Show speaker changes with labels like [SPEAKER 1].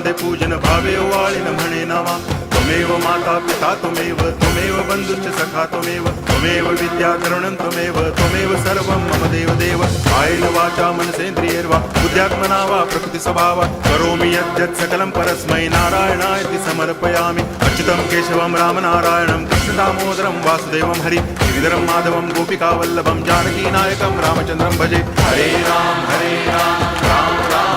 [SPEAKER 1] वंदे पूजन भावे वाळिन म्हणे नावा त्वमेव माता पिता त्वमेव बंधुश्च सखा त्वमेव विद्या द्रविणं त्वमेव सर्वं मम देव कायेन वाचा मनसेन्द्रियैर्वा बुद्ध्यात्मना वा प्रकृति स्वभावात् करोमि यद्यत् सकलं परस्मै नारायणायति समर्पयामि अच्युतं केशवं रामनारायणं कृष्णदामोदरं वासुदेवं हरि गिरिधरं माधवं गोपिकावल्लभं जानकीनायकं रामचन्द्रं भजे हरे राम राम राम